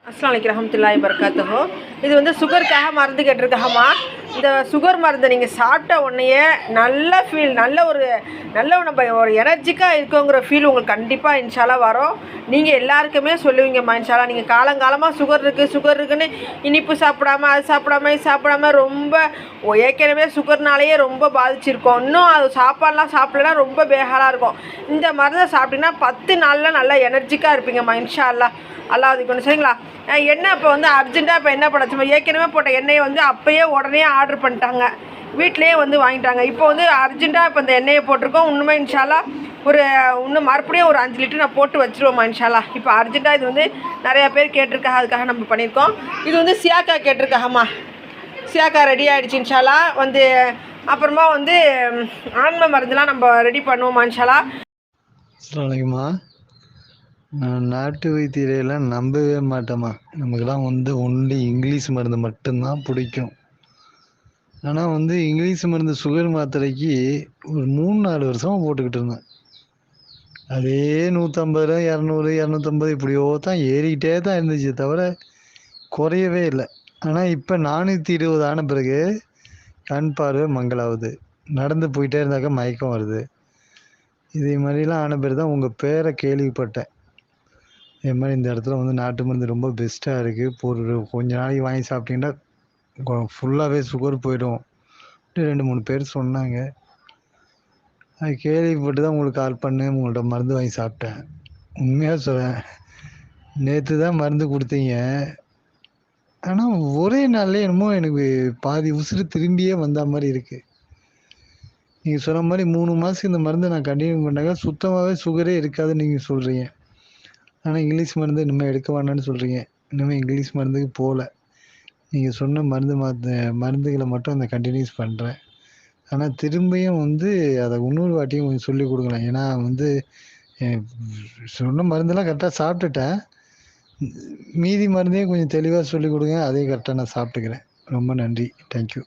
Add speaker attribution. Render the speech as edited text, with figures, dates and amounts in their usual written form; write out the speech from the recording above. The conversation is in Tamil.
Speaker 1: அஸ்ஸலாமு அலைக்கும் ரஹ்மத்துல்லாஹி வபரகாத்துஹு. இது வந்து சுகருக்காக மருந்து கேட்டிருக்காகம்மா. இந்த சுகர் மருந்தை நீங்கள் சாப்பிட்ட உடனேயே நல்ல நம்ம ஒரு எனர்ஜிக்காக இருக்கோங்கிற ஃபீல் உங்களுக்கு கண்டிப்பாக இன்ஷால்லா வரும். நீங்கள் எல்லாருக்குமே சொல்லுவீங்கம்மா இன்ஷால்லா. நீங்கள் காலங்காலமாக சுகர் இருக்குன்னு இனிப்பு சாப்பிடாம அது சாப்பிடாம இது சாப்பிடாம ரொம்ப ஏற்கனவே சுகர்னாலேயே ரொம்ப பாதிச்சிருக்கோம். இன்னும் அது சாப்பாடெலாம் சாப்பிடலன்னா ரொம்ப பேகாலாக இருக்கும். இந்த மருந்தை சாப்பிட்டீங்கன்னா 10 நாளில் நல்லா எனர்ஜிக்காக இருப்பீங்கம்மா இன்ஷால்லா. அல்லாஹ் அதுக்கு சரிங்களா. எண்ணெய் இப்போ வந்து அர்ஜென்ட்டாக இப்போ என்ன பண்ணச்சுமா, ஏற்கனவே போட்ட எண்ணெயை வந்து அப்போயே உடனே ஆர்டர் பண்ணிட்டாங்க, வீட்டிலேயே வந்து வாங்கிட்டாங்க. இப்போ வந்து அர்ஜென்ட்டாக இப்போ இந்த எண்ணெயை போட்டிருக்கோம். இன்னுமே இன்ஷால்லா இன்னும் மறுபடியும் ஒரு 5 லிட்டர் நான் போட்டு வச்சுருவோம்மா இன்ஷால்லா. இப்போ அர்ஜென்ட்டாக இது வந்து நிறையா பேர் கேட்டிருக்காங்க, அதுக்காக நம்ம பண்ணியிருக்கோம். இது வந்து சியாக்கா கேட்டிருக்காங்கம்மா. சியாக்கா ரெடி ஆகிடுச்சு இன்ஷால்லா. வந்து அப்புறமா வந்து ஆன்ம மருந்துலாம் நம்ம ரெடி பண்ணுவோம்மா இன்ஷால்லா.
Speaker 2: அஸ்ஸலாமு நான் நாட்டு வைத்தியரையெல்லாம் நம்பவே மாட்டேம்மா. நமக்கெல்லாம் வந்து ஒன்லி இங்கிலீஷ் மருந்து மட்டும்தான் பிடிக்கும். ஆனால் வந்து இங்கிலீஷ் மருந்து சுகர் மாத்திரைக்கு ஒரு 3-4 வருஷமாக போட்டுக்கிட்டு இருந்தேன். அதே 150, 200, 250 இப்படியோ தான் ஏறிக்கிட்டே தான் இருந்துச்சு, தவிர குறையவே இல்லை. ஆனால் இப்போ 420 ஆன பிறகு கண் பார்வை மங்கலாகுது, நடந்து போயிட்டே இருந்தாக்க மயக்கம் வருது. இதே மாதிரிலாம் ஆன பிறகு தான் உங்கள் பேரை கேள்விப்பட்டேன். இது மாதிரி இந்த இடத்துல வந்து நாட்டு மருந்து ரொம்ப பெஸ்ட்டாக இருக்குது, ஒரு கொஞ்ச நாளைக்கு வாங்கி சாப்பிட்டீங்கன்னா ஃபுல்லாகவே சுகர் போயிடும் 2-3 பேர் சொன்னாங்க. அது கேள்விப்பட்டு தான் உங்களுக்கு கால் பண்ணி உங்கள்கிட்ட மருந்து வாங்கி சாப்பிட்டேன். உண்மையாக சொல்கிறேன், நேற்று தான் மருந்து கொடுத்தீங்க. ஆனால் ஒரே நாள்லேயே என்னமோ எனக்கு பாதி உசுறு திரும்பியே வந்த மாதிரி இருக்குது. நீங்கள் சொன்ன மாதிரி 3 மாதத்துக்கு இந்த மருந்தை நான் கண்டினியூ பண்ணாங்க சுத்தமாகவே சுகரே இருக்காதுன்னு நீங்கள் சொல்கிறீங்க. ஆனால் இங்கிலீஷ் மருந்து இனிமேல் எடுக்க வேண்டாம்னு சொல்கிறீங்க. இனிமேல் இங்கிலீஷ் மருந்துக்கு போகல. நீங்கள் சொன்ன மருந்துகளை மட்டும் அந்த கண்டினியூஸ் பண்ணுறேன். ஆனால் திரும்பியும் வந்து அதை இன்னொரு வாட்டியும் கொஞ்சம் சொல்லிக் கொடுக்கலாம். ஏன்னா வந்து சொன்ன மருந்தெல்லாம் கரெக்டாக சாப்பிட்டுட்டேன். மீதி மருந்தையும் கொஞ்சம் தெளிவாக சொல்லிக் கொடுங்க, அதையும் கரெக்டாக நான் சாப்பிட்டுக்கிறேன். ரொம்ப நன்றி. தேங்க்யூ.